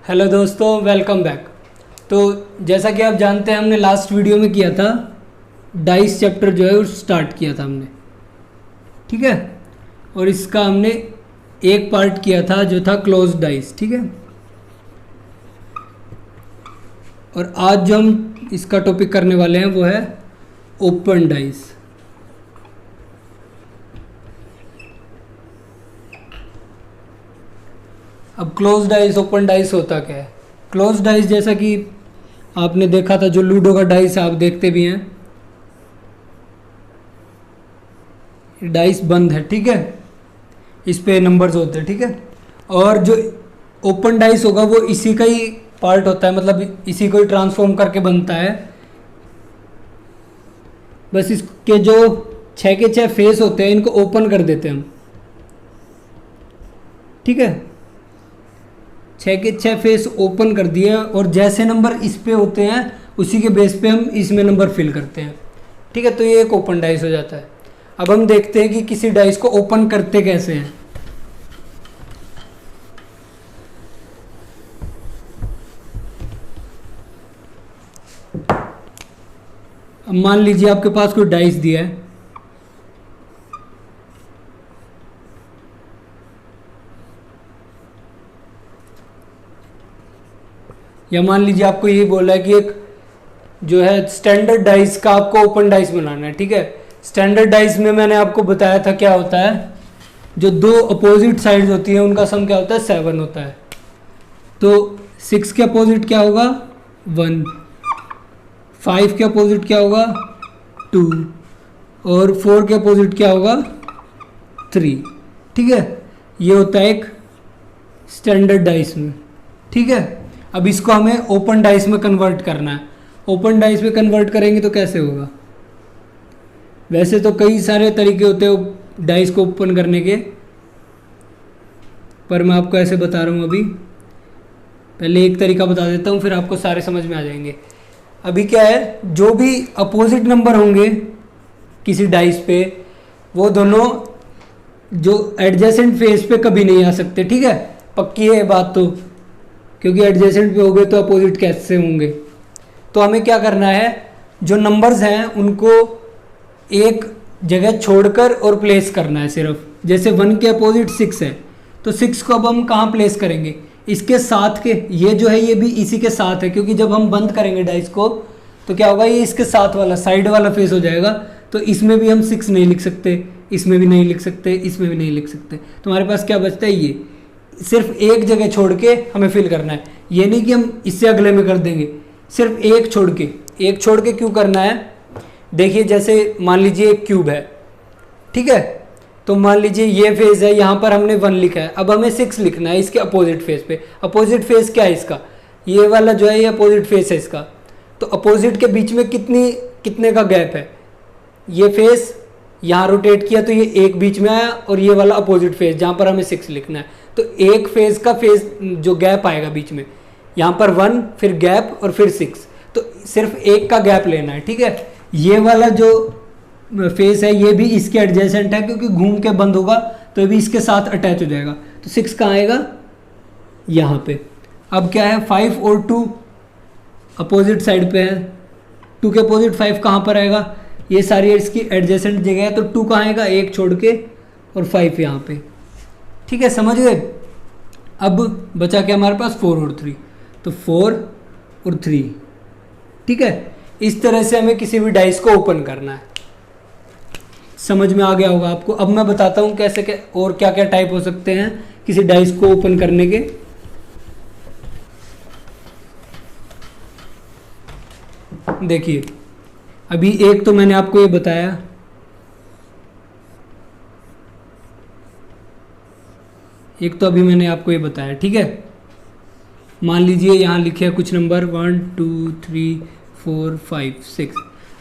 Hello दोस्तों, welcome back. तो जैसा कि आप जानते हैं, हमने लास्ट वीडियो में किया था डाइस चैप्टर जो है वो स्टार्ट किया था हमने, ठीक है। और इसका हमने एक पार्ट किया था जो था क्लोज डाइस, ठीक है। और आज जो हम इसका टॉपिक करने वाले हैं वो है ओपन डाइस। अब क्लोज डाइस ओपन डाइस होता क्या है? क्लोज डाइस जैसा कि आपने देखा था, जो लूडो का डाइस आप देखते भी हैं, डाइस बंद है, ठीक है। इस पे नंबर्स होते हैं, ठीक है। और जो ओपन डाइस होगा वो इसी का ही पार्ट होता है, मतलब इसी को ही ट्रांसफॉर्म करके बनता है। बस इसके जो 6 के 6 फेस होते हैं इनको ओपन कर देते हैं हम, ठीक है। 6 के 6 फेस ओपन कर दिए और जैसे नंबर इस पे होते हैं उसी के बेस पे हम इसमें नंबर फिल करते हैं, ठीक है। तो ये एक ओपन डाइस हो जाता है। अब हम देखते हैं कि किसी डाइस को ओपन करते कैसे हैं। अब मान लीजिए आपके पास कोई डाइस दिया है, या मान लीजिए आपको ये बोला है कि एक जो है स्टैंडर्ड डाइस का आपको ओपन डाइस बनाना है, ठीक है। स्टैंडर्ड डाइस में मैंने आपको बताया था क्या होता है, जो दो अपोजिट साइड्स होती हैं उनका सम क्या होता है, 7 होता है। तो 6 के अपोजिट क्या होगा, 1, 5 के अपोजिट क्या होगा, 2, और 4 के अपोजिट क्या होगा, 3, ठीक है। ये होता है एक स्टैंडर्ड डाइस में, ठीक है। अब इसको हमें ओपन डाइस में कन्वर्ट करना है। ओपन डाइस में कन्वर्ट करेंगे तो कैसे होगा? वैसे तो कई सारे तरीके होते हैं डाइस को ओपन करने के, पर मैं आपको ऐसे बता रहा हूँ अभी। पहले एक तरीका बता देता हूँ, फिर आपको सारे समझ में आ जाएंगे। अभी क्या है, जो भी अपोजिट नंबर होंगे किसी डाइस पे, वो दोनों जो एडजेसेंट फेस पे कभी नहीं आ सकते, ठीक है। पक्की है बात तो, क्योंकि एडजेसेंट पे हो गए तो अपोजिट कैसे होंगे। तो हमें क्या करना है, जो नंबर्स हैं उनको एक जगह छोड़कर और प्लेस करना है सिर्फ। जैसे 1 के अपोजिट 6 है, तो 6 को अब हम कहाँ प्लेस करेंगे, इसके साथ के। ये जो है ये भी इसी के साथ है, क्योंकि जब हम बंद करेंगे डाइस को तो क्या होगा, ये इसके साथ वाला साइड वाला फेस हो जाएगा। तो इसमें भी हम 6 नहीं लिख सकते, इसमें भी नहीं लिख सकते, इसमें भी नहीं लिख सकते। तो हमारे पास क्या बचता है, ये सिर्फ एक जगह छोड़ के हमें फिल करना है। ये नहीं कि हम इससे अगले में कर देंगे, सिर्फ एक छोड़ के। एक छोड़ के क्यों करना है, देखिए जैसे मान लीजिए एक क्यूब है, ठीक है। तो मान लीजिए ये फेस है, यहाँ पर हमने 1 लिखा है, अब हमें 6 लिखना है इसके अपोजिट फेस पे। अपोजिट फेस क्या है इसका, ये वाला जो है ये अपोजिट फेस है इसका। तो अपोजिट के बीच में कितने का गैप है, ये फेस यहाँ रोटेट किया तो ये एक बीच में आया, और ये वाला अपोजिट फेस जहाँ पर हमें 6 लिखना है। तो एक फेस का फेस जो गैप आएगा बीच में, यहाँ पर 1, फिर गैप, और फिर 6, तो सिर्फ एक का गैप लेना है, ठीक है। ये वाला जो फेस है ये भी इसके एडजेसेंट है, क्योंकि घूम के बंद होगा तो ये भी इसके साथ अटैच हो जाएगा। तो 6 कहाँ आएगा, यहाँ पे। अब क्या है, 5 और 2 अपोजिट साइड पे है, 2 के अपोजिट 5 कहाँ पर आएगा, ये सारी इसकी एडजेसेंट जगह है। तो 2 कहाँ आएगा, एक छोड़ के, और 5 यहाँ पे, ठीक है। समझ गए। अब बचा क्या हमारे पास, 4 और 3। तो 4 और 3, ठीक है। इस तरह से हमें किसी भी डाइस को ओपन करना है। समझ में आ गया होगा आपको। अब मैं बताता हूँ कैसे और क्या क्या टाइप हो सकते हैं किसी डाइस को ओपन करने के। देखिए, अभी एक तो मैंने आपको ये बताया, एक तो अभी मैंने आपको ये बताया, ठीक है। मान लीजिए यहाँ लिखे हैं कुछ नंबर 1 2 3 4 5 6।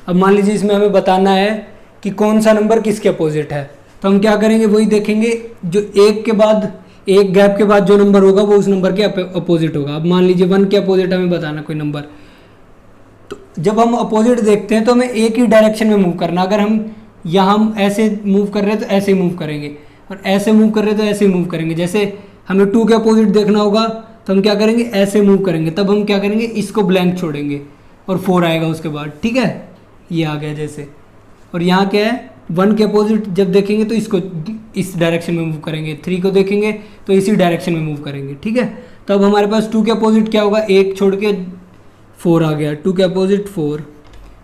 अब मान लीजिए इसमें हमें बताना है कि कौन सा नंबर किसके अपोजिट है। तो हम क्या करेंगे, वही देखेंगे, जो एक के बाद एक गैप के बाद जो नंबर होगा वो उस नंबर के अपोजिट होगा। अब मान लीजिए 1 के अपोजिट हमें बताना कोई नंबर, तो जब हम अपोजिट देखते हैं तो हमें एक ही डायरेक्शन में मूव करना। अगर हम यहाँ ऐसे मूव कर रहे हैं तो ऐसे मूव करेंगे, और ऐसे मूव कर रहे हैं तो ऐसे मूव करेंगे। जैसे हमें 2 के अपोजिट देखना होगा तो हम क्या करेंगे, ऐसे मूव करेंगे, तब हम क्या करेंगे, इसको ब्लैंक छोड़ेंगे और 4 आएगा उसके बाद, ठीक है, ये आ गया जैसे। और यहाँ क्या है, 1 के अपोजिट जब देखेंगे तो इसको इस डायरेक्शन में मूव करेंगे, 3 को देखेंगे तो इसी डायरेक्शन में मूव करेंगे, ठीक है। तो अब हमारे पास 2 के अपोजिट क्या होगा, 1 छोड़ के 4 आ गया, 2 के अपोजिट 4।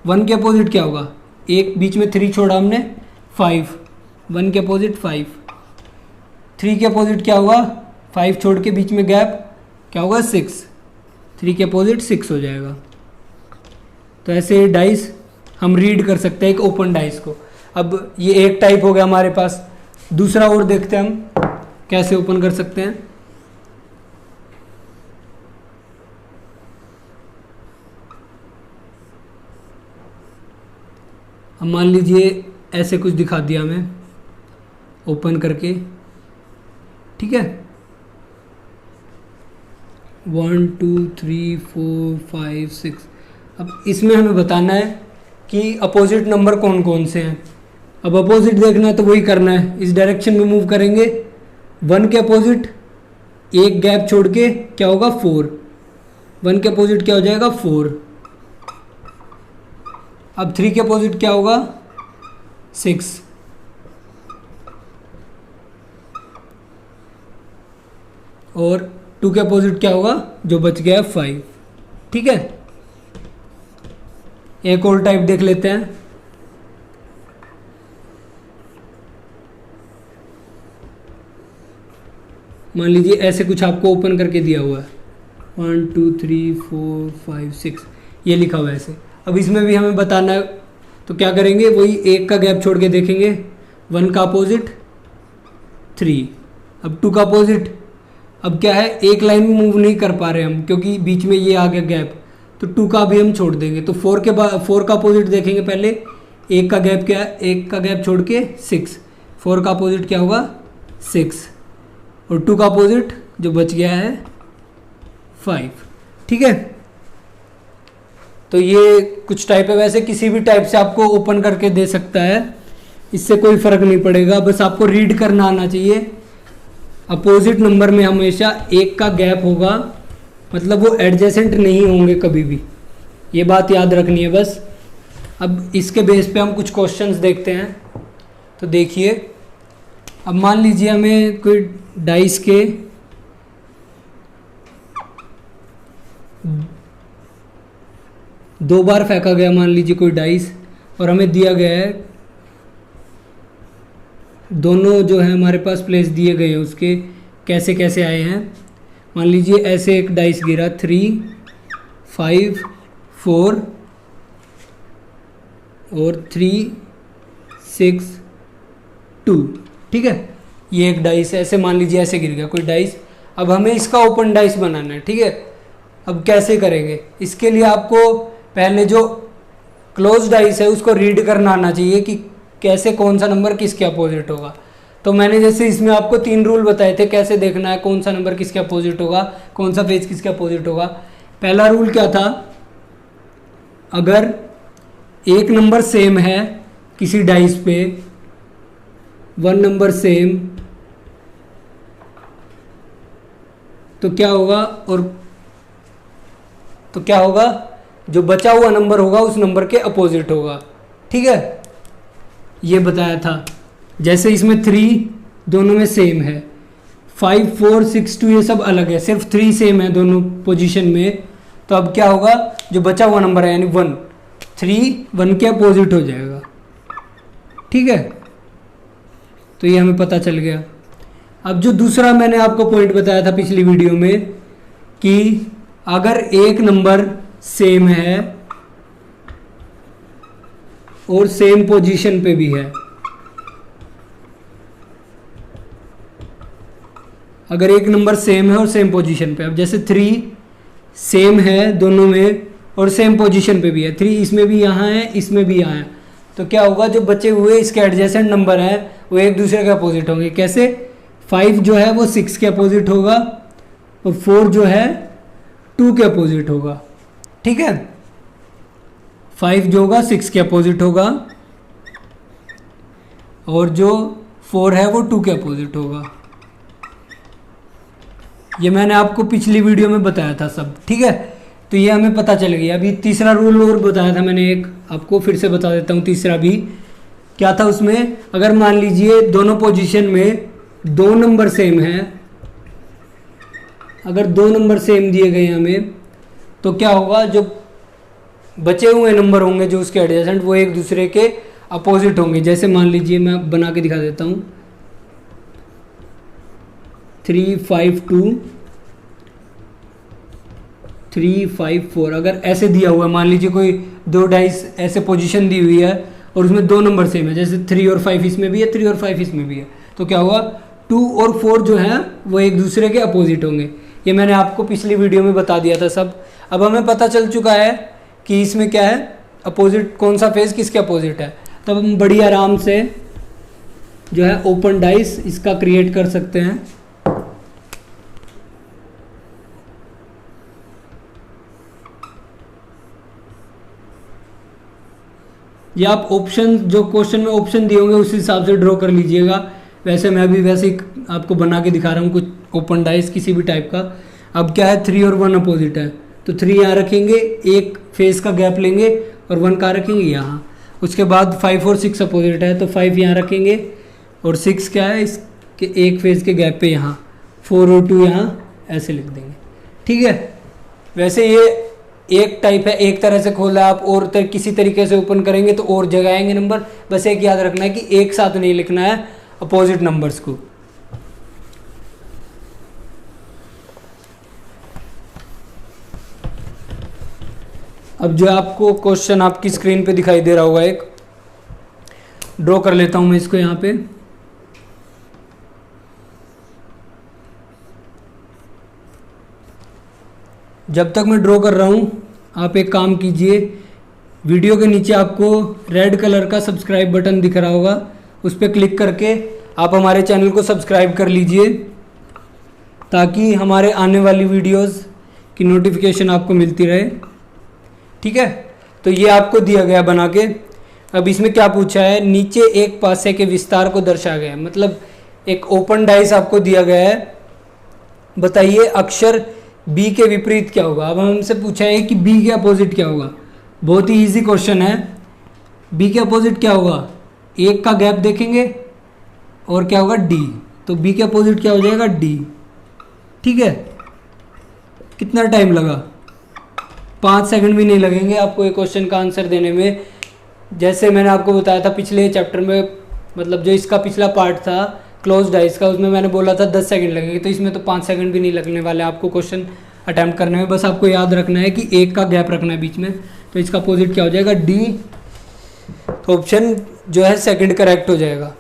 1 के अपोजिट क्या होगा, एक बीच में 3 छोड़ा हमने, 5। 1 के अपोजिट 5। 3 के अपोजिट क्या होगा, 5 छोड़ के बीच में गैप क्या होगा, 6। 3 के अपोजिट 6 हो जाएगा। तो ऐसे डाइस हम रीड कर सकते हैं एक ओपन डाइस को। अब ये एक टाइप हो गया हमारे पास, दूसरा और देखते हैं हम कैसे ओपन कर सकते हैं। अब मान लीजिए ऐसे कुछ दिखा दिया हमें ओपन करके, ठीक है, 1 2 3 4 5 6। अब इसमें हमें बताना है कि अपोजिट नंबर कौन कौन से हैं। अब अपोजिट देखना है तो वही करना है, इस डायरेक्शन में मूव करेंगे। 1 के अपोजिट एक गैप छोड़ के क्या होगा, 4। 1 के अपोजिट क्या हो जाएगा, 4। अब 3 के अपोजिट क्या होगा, 6। और 2 के अपोजिट क्या होगा, जो बच गया 5, ठीक है। एक और टाइप देख लेते हैं। मान लीजिए ऐसे कुछ आपको ओपन करके दिया हुआ है, 1 2 3 4 5 6, ये लिखा हुआ है ऐसे। अब इसमें भी हमें बताना है तो क्या करेंगे, वही एक का गैप छोड़ के देखेंगे। 1 का अपोजिट 3। अब 2 का अपोजिट, अब क्या है, एक लाइन में मूव नहीं कर पा रहे हम क्योंकि बीच में ये आ गया गैप, तो 2 का भी हम छोड़ देंगे। तो 4 के बाद 4 का अपोजिट देखेंगे पहले, एक का गैप क्या है, एक का गैप छोड़ के 6। 4 का अपोजिट क्या होगा, 6। और 2 का अपोजिट जो बच गया है 5, ठीक है। तो ये कुछ टाइप है, वैसे किसी भी टाइप से आपको ओपन करके दे सकता है, इससे कोई फर्क नहीं पड़ेगा, बस आपको रीड करना आना चाहिए। अपोजिट नंबर में हमेशा एक का गैप होगा, मतलब वो एडजेसेंट नहीं होंगे कभी भी, ये बात याद रखनी है बस। अब इसके बेस पे हम कुछ क्वेश्चंस देखते हैं। तो देखिए, अब मान लीजिए हमें कोई डाइस के 2 बार फेंका गया, मान लीजिए कोई डाइस, और हमें दिया गया है, दोनों जो है हमारे पास प्लेस दिए गए हैं उसके कैसे कैसे आए हैं। मान लीजिए ऐसे एक डाइस गिरा, 3 5 4 और 3 6 2, ठीक है। ये एक डाइस है, ऐसे मान लीजिए ऐसे गिर गया कोई डाइस। अब हमें इसका ओपन डाइस बनाना है, ठीक है। अब कैसे करेंगे, इसके लिए आपको पहले जो क्लोज डाइस है उसको रीड करना आना चाहिए कि कैसे कौन सा नंबर किसके अपोजिट होगा। तो मैंने जैसे इसमें आपको 3 रूल बताए थे कैसे देखना है कौन सा नंबर किसके अपोजिट होगा, कौन सा पेज किसके अपोजिट होगा। पहला रूल क्या था, अगर एक नंबर सेम है किसी डाइस पे, 1 नंबर सेम, तो क्या होगा, और तो क्या होगा, जो बचा हुआ नंबर होगा उस नंबर के अपोजिट होगा, ठीक है। ये बताया था। जैसे इसमें 3 दोनों में सेम है, 5 4 6 2 ये सब अलग है, सिर्फ 3 सेम है दोनों पोजीशन में। तो अब क्या होगा, जो बचा हुआ नंबर है यानी 1, 3 1 के अपोजिट हो जाएगा, ठीक है। तो ये हमें पता चल गया। अब जो दूसरा मैंने आपको पॉइंट बताया था पिछली वीडियो में कि अगर एक नंबर सेम है और सेम पोजीशन पे भी है, अगर एक नंबर सेम है और सेम पोजीशन पे, अब जैसे 3 सेम है दोनों में और सेम पोजीशन पे भी है, 3 इसमें भी यहाँ है इसमें भी यहाँ है, तो क्या होगा, जो बचे हुए इसके एडजेसेंट नंबर हैं वो एक दूसरे के अपोजिट होंगे। कैसे, 5 जो है वो 6 के अपोजिट होगा और 4 जो है 2 के अपोजिट होगा, ठीक है। 5 जो होगा 6 के अपोजिट होगा और जो 4 है वो 2 के अपोजिट होगा। ये मैंने आपको पिछली वीडियो में बताया था सब, ठीक है। तो ये हमें पता चल गया। अभी तीसरा रूल और बताया था मैंने एक, आपको फिर से बता देता हूँ तीसरा भी। क्या था उसमें, अगर मान लीजिए दोनों पोजीशन में दो नंबर सेम हैं, अगर दो नंबर सेम दिए गए हमें, तो क्या होगा, जो बचे हुए नंबर होंगे जो उसके एडजेसेंट, वो एक दूसरे के अपोजिट होंगे। जैसे मान लीजिए मैं बना के दिखा देता हूँ, 3 5 2 3 5 4। अगर ऐसे दिया हुआ है, मान लीजिए कोई दो डाइस ऐसे पोजीशन दी हुई है और उसमें दो नंबर सेम है, जैसे 3 और 5 इसमें भी है, 3 और 5 इसमें भी है, तो क्या हुआ, 2 और 4 जो है वो एक दूसरे के अपोजिट होंगे। ये मैंने आपको पिछली वीडियो में बता दिया था सब। अब हमें पता चल चुका है कि इसमें क्या है, अपोजिट कौन सा फेज किसके अपोजिट है। तब हम बड़ी आराम से जो है ओपन डाइस इसका क्रिएट कर सकते हैं। ये आप ऑप्शन, जो क्वेश्चन में ऑप्शन दिए होंगे उस हिसाब से ड्रॉ कर लीजिएगा। वैसे मैं भी वैसे ही आपको बना के दिखा रहा हूँ कुछ ओपन डाइस किसी भी टाइप का। अब क्या है, 3 और 1 अपोजिट है, तो 3 यहाँ रखेंगे, एक फेस का गैप लेंगे, और 1 कहाँ रखेंगे, यहाँ। उसके बाद 5 और 6 अपोजिट है, तो 5 यहाँ रखेंगे, और 6 क्या है, इसके एक फेस के गैप पे यहाँ 4 और 2 यहाँ ऐसे लिख देंगे, ठीक है। वैसे ये एक टाइप है, एक तरह से खोला आप, और किसी तरीके से ओपन करेंगे तो और जगह आएंगे नंबर। बस एक याद रखना है कि एक साथ नहीं लिखना है अपोजिट नंबर्स को। अब जो आपको क्वेश्चन आपकी स्क्रीन पे दिखाई दे रहा होगा, एक ड्रॉ कर लेता हूं मैं इसको यहाँ पे। जब तक मैं ड्रॉ कर रहा हूं, आप एक काम कीजिए, वीडियो के नीचे आपको रेड कलर का सब्सक्राइब बटन दिख रहा होगा, उस पर क्लिक करके आप हमारे चैनल को सब्सक्राइब कर लीजिए, ताकि हमारे आने वाली वीडियोस की नोटिफिकेशन आपको मिलती रहे, ठीक है। तो ये आपको दिया गया बना के। अब इसमें क्या पूछा है, नीचे एक पासे के विस्तार को दर्शाया गया है, मतलब एक ओपन डाइस आपको दिया गया है। बताइए अक्षर बी के विपरीत क्या होगा। अब हमसे पूछा है कि बी के अपोजिट क्या होगा। बहुत ही इजी क्वेश्चन है। बी के अपोजिट क्या होगा, एक का गैप देखेंगे और क्या होगा, डी। तो बी के अपोजिट क्या हो जाएगा, डी, ठीक है। कितना टाइम लगा, 5 सेकंड भी नहीं लगेंगे आपको एक क्वेश्चन का आंसर देने में। जैसे मैंने आपको बताया था पिछले चैप्टर में, मतलब जो इसका पिछला पार्ट था क्लोज डाइस का, उसमें मैंने बोला था 10 सेकंड लगेंगे, तो इसमें तो 5 सेकंड भी नहीं लगने वाले आपको क्वेश्चन अटैम्प्ट करने में। बस आपको याद रखना है कि एक का गैप रखना है बीच में, तो इसका अपोजिट क्या हो जाएगा, डी। तो ऑप्शन जो है सेकंड करेक्ट हो जाएगा।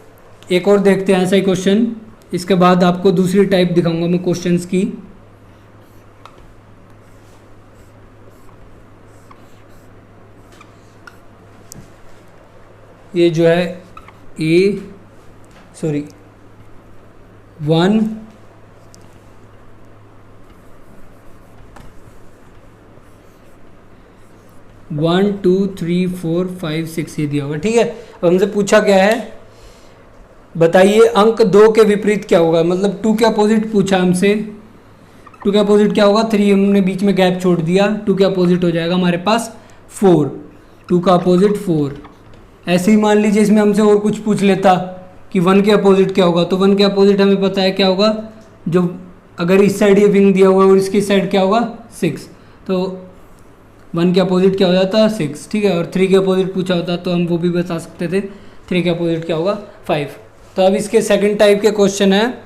एक और देखते हैं ऐसा ही क्वेश्चन, इसके बाद आपको दूसरी टाइप दिखाऊंगा मैं क्वेश्चंस की। ये जो है 1 1 2 3 4 5 6 ये दिया होगा, ठीक है। अब हमसे पूछा क्या है, बताइए अंक 2 के विपरीत क्या होगा, मतलब 2 के अपोजिट पूछा हमसे। 2 के अपोजिट क्या होगा, 3 हमने बीच में गैप छोड़ दिया, 2 के अपोजिट हो जाएगा हमारे पास 4। 2 का अपोजिट 4। ऐसे ही मान लीजिए इसमें हमसे और कुछ पूछ लेता कि 1 के अपोजिट क्या होगा, तो 1 के अपोजिट हमें पता है क्या होगा, जो अगर इस साइड ये विंग दिया हुआ है और इसकी साइड क्या होगा, 6, तो 1 के अपोजिट क्या हो जाता, 6, ठीक है। और 3 के अपोजिट पूछा होता तो हम वो भी बता सकते थे, 3 के अपोजिट क्या होगा, 5। तो अब इसके सेकंड टाइप के क्वेश्चन है।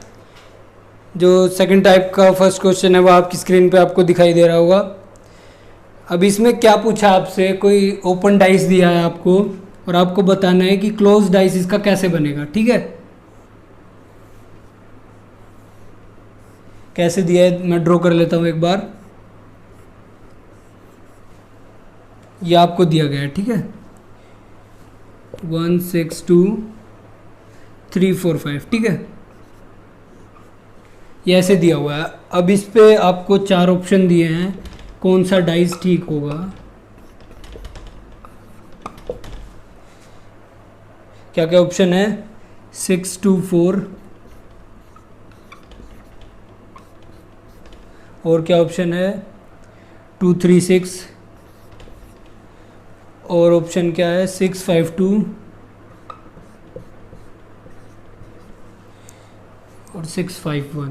जो सेकंड टाइप का फर्स्ट क्वेश्चन है वो आपकी स्क्रीन पे आपको दिखाई दे रहा होगा। अब इसमें क्या पूछा आपसे, कोई ओपन डाइस दिया है आपको और आपको बताना है कि क्लोज डाइस इसका कैसे बनेगा, ठीक है। कैसे दिया है मैं ड्रॉ कर लेता हूँ एक बार। ये आपको दिया गया है, ठीक है, 1 6 2 3 4 5, ठीक है। ये ऐसे दिया हुआ है। अब इस पे आपको 4 ऑप्शन दिए हैं, कौन सा डाइस ठीक होगा। क्या क्या ऑप्शन है, 6 2 4 और क्या ऑप्शन है 236, और ऑप्शन क्या है 652 और 651।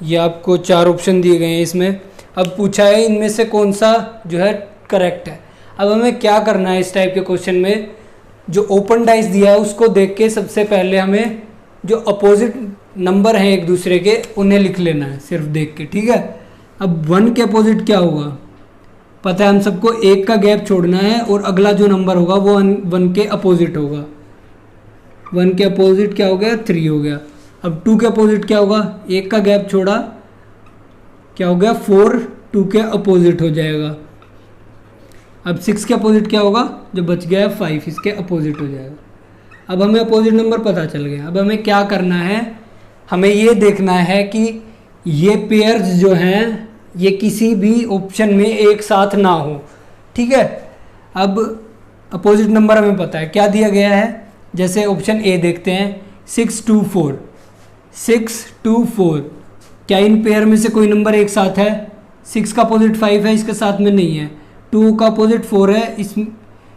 ये आपको 4 ऑप्शन दिए गए हैं इसमें। अब पूछा है इनमें से कौन सा जो है करेक्ट है। अब हमें क्या करना है इस टाइप के क्वेश्चन में, जो ओपन डाइस दिया है उसको देख के सबसे पहले हमें जो अपोजिट नंबर हैं एक दूसरे के उन्हें लिख लेना है सिर्फ देख के, ठीक है। अब 1 के अपोजिट क्या होगा, पता है हम सबको, 1 का गैप छोड़ना है और अगला जो नंबर होगा वो 1 के अपोजिट होगा। 1 के अपोजिट क्या हो गया 3 हो गया। अब 2 के अपोजिट क्या होगा, 1 का गैप छोड़ा, क्या हो गया 4 2 के अपोजिट हो जाएगा। अब 6 के अपोजिट क्या होगा, जो बच गया 5 इसके अपोजिट हो जाएगा। अब हमें अपोजिट नंबर पता चल गया। अब हमें क्या करना है, हमें ये देखना है कि ये पेयर्स जो हैं ये किसी भी ऑप्शन में एक साथ ना हो, ठीक है। अब अपोजिट नंबर हमें पता है क्या दिया गया है, जैसे ऑप्शन ए देखते हैं 6 2 4, 6 2 4, क्या इन पेयर में से कोई नंबर एक साथ है। 6 का अपोजिट 5 है, इसके साथ में नहीं है। 2 का अपोजिट 4 है,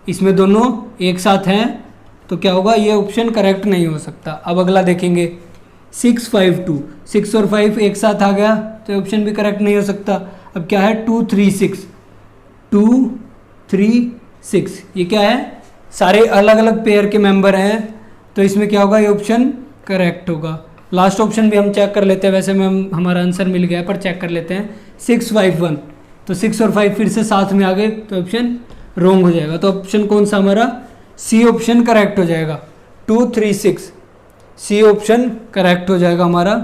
इसमें दोनों एक साथ हैं, तो क्या होगा, ये ऑप्शन करेक्ट नहीं हो सकता। अब अगला देखेंगे 6 5 2, 6 और 5 एक साथ आ गया तो ऑप्शन भी करेक्ट नहीं हो सकता। अब क्या है 2 3 6, 2 3 6, ये क्या है, सारे अलग अलग पेयर के मेंबर हैं, तो इसमें क्या होगा, ये ऑप्शन करेक्ट होगा। लास्ट ऑप्शन भी हम चेक कर लेते हैं, वैसे में हमारा आंसर मिल गया है पर चेक कर लेते हैं 6 5 1, तो 6 और 5 फिर से साथ में आ गए तो ऑप्शन रॉन्ग हो जाएगा। तो ऑप्शन कौन सा हमारा, सी ऑप्शन करेक्ट हो जाएगा। 2 3 6, सी ऑप्शन करेक्ट हो जाएगा हमारा।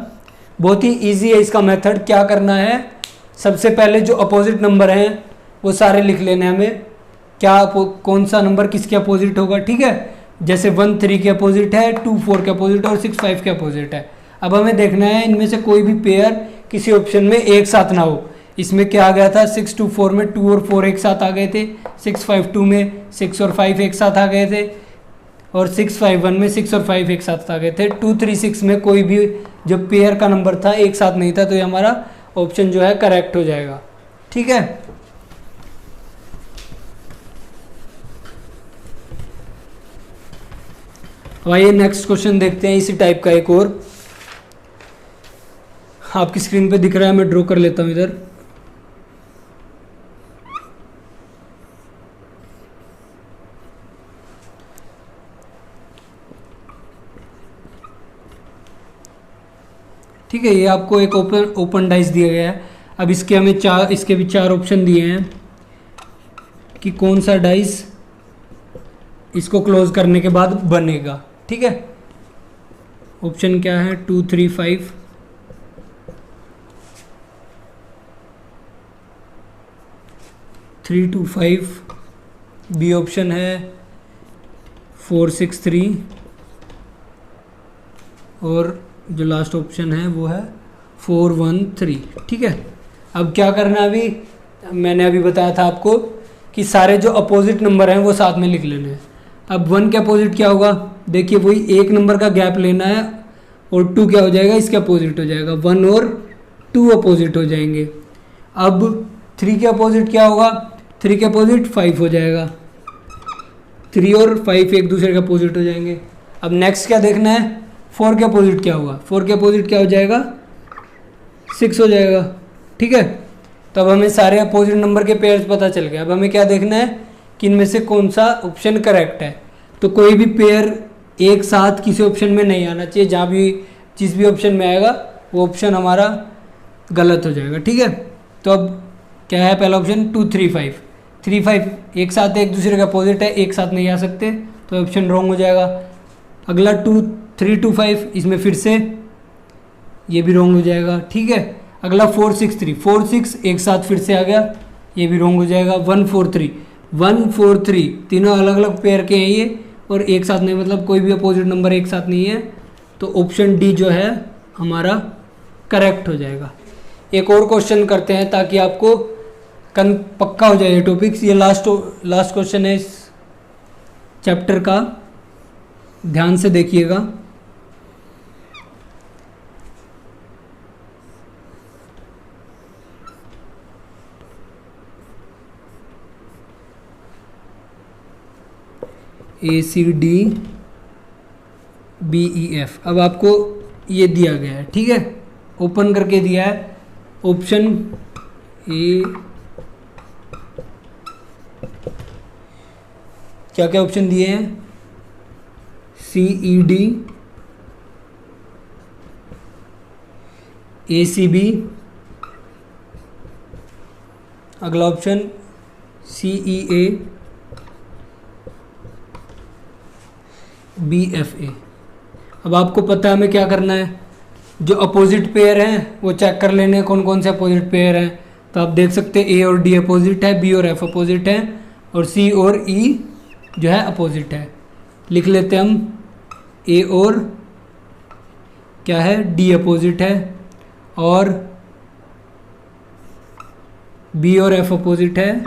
बहुत ही इजी है इसका मेथड। क्या करना है, सबसे पहले जो अपोजिट नंबर हैं वो सारे लिख लेने हैं हमें, क्या कौन सा नंबर किसके अपोजिट होगा, ठीक है। जैसे 1 3 के अपोजिट है, 2 4 के अपोजिट और 6 5 के अपोजिट है। अब हमें देखना है इनमें से कोई भी पेयर किसी ऑप्शन में एक साथ ना हो। इसमें क्या आ गया था, 6 2 4 में 2 और 4 एक साथ आ गए थे, 6 5 2 में 6 और 5 एक साथ आ गए थे, और 6 5 1 में 6 और 5 एक साथ आ गए थे। 2 3 6 में कोई भी जो पेयर का नंबर था एक साथ नहीं था, तो ये हमारा ऑप्शन जो है करेक्ट हो जाएगा, ठीक है। अब आइए नेक्स्ट क्वेश्चन देखते हैं इसी टाइप का एक और। आपकी स्क्रीन पे दिख रहा है, मैं ड्रॉ कर लेता हूं इधर। ठीक है, ये आपको एक ओपन डाइस दिया गया है। अब इसके हमें इसके भी 4 ऑप्शन दिए हैं कि कौन सा डाइस इसको क्लोज करने के बाद बनेगा, ठीक है। ऑप्शन क्या है 2 3 5, 3 2 5, बी ऑप्शन है 4 6 3, और जो लास्ट ऑप्शन है वो है 4 1 3, ठीक है। अब क्या करना है, अभी मैंने अभी बताया था आपको कि सारे जो अपोजिट नंबर हैं वो साथ में लिख लेने हैं। अब 1 के अपोजिट क्या होगा, देखिए वही एक नंबर का गैप लेना है, और 2 क्या हो जाएगा, इसके अपोजिट हो जाएगा, 1 और 2 अपोजिट हो जाएंगे। अब 3 के अपोजिट क्या होगा, 3 के अपोजिट 5 हो जाएगा, 3 और 5 एक दूसरे के अपोजिट हो जाएंगे। अब नेक्स्ट क्या देखना है, 4 के अपोजिट क्या होगा, 4 के अपोजिट क्या हो जाएगा 6 हो जाएगा, ठीक है। तो अब हमें सारे अपोजिट नंबर के पेयर्स पता चल गए। अब हमें क्या देखना है कि इनमें से कौन सा ऑप्शन करेक्ट है। तो कोई भी पेयर एक साथ किसी ऑप्शन में नहीं आना चाहिए, जहाँ भी जिस भी ऑप्शन में आएगा वो ऑप्शन हमारा गलत हो जाएगा, ठीक है। तो अब क्या है, पहला ऑप्शन 2 3 5, 3 5 एक साथ एक दूसरे का अपोजिट है, एक साथ नहीं आ सकते, तो ऑप्शन रॉन्ग हो जाएगा। अगला 2 3 2 5, इसमें फिर से ये भी रॉन्ग हो जाएगा, ठीक है। अगला 4 6 3, 4 6 एक साथ फिर से आ गया, ये भी रॉन्ग हो जाएगा। 1 4 3, 1 4 3 तीनों अलग अलग पेयर के हैं ये, और एक साथ नहीं, मतलब कोई भी अपोजिट नंबर एक साथ नहीं है, तो ऑप्शन डी जो है हमारा करेक्ट हो जाएगा। एक और क्वेश्चन करते हैं ताकि आपको पक्का हो जाए ये टॉपिक्स। ये लास्ट क्वेश्चन है इस चैप्टर का, ध्यान से देखिएगा। ACDBEF। अब आपको ये दिया गया है, ठीक है, ओपन करके दिया है ऑप्शन ए। क्या क्या ऑप्शन दिए हैं? CED, ACB, अगला ऑप्शन CEA, BFA। अब आपको पता है हमें क्या करना है, जो अपोजिट पेयर हैं वो चेक कर लेने कौन कौन से अपोजिट पेयर हैं। तो आप देख सकते हैं A और D अपोजिट है, B और F अपोजिट है, और C और E जो है अपोजिट है। लिख लेते हैं हम A और क्या है D अपोजिट है, और B और F अपोजिट है,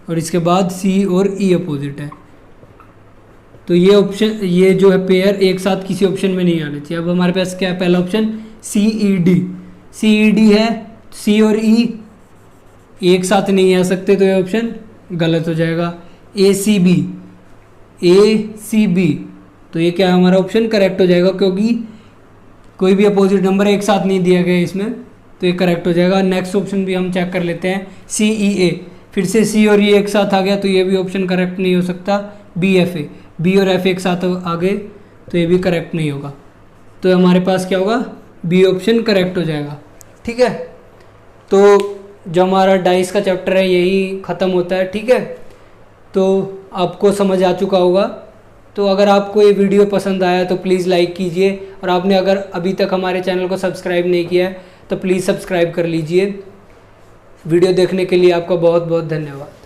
और इसके बाद C और E अपोजिट है। तो ये ऑप्शन, ये जो है पेयर एक साथ किसी ऑप्शन में नहीं आने चाहिए। अब हमारे पास क्या है, पहला ऑप्शन CED है, C और E एक साथ नहीं आ सकते, तो ये ऑप्शन गलत हो जाएगा। ACB, तो ये क्या है, हमारा ऑप्शन करेक्ट हो जाएगा, क्योंकि कोई भी अपोजिट नंबर एक साथ नहीं दिया गया इसमें, तो ये करेक्ट हो जाएगा। नेक्स्ट ऑप्शन भी हम चेक कर लेते हैं, CEA, फिर से C और E एक साथ आ गया, तो ये भी ऑप्शन करेक्ट नहीं हो सकता। BFA, B और F एक साथ आ गए, तो ये भी करेक्ट नहीं होगा। तो हमारे पास क्या होगा, B ऑप्शन करेक्ट हो जाएगा, ठीक है। तो जो हमारा डाइस का चैप्टर है यही ख़त्म होता है, ठीक है। तो आपको समझ आ चुका होगा। तो अगर आपको ये वीडियो पसंद आया तो प्लीज़ लाइक कीजिए, और आपने अगर अभी तक हमारे चैनल को सब्सक्राइब नहीं किया है तो प्लीज़ सब्सक्राइब कर लीजिए। वीडियो देखने के लिए आपका बहुत बहुत धन्यवाद।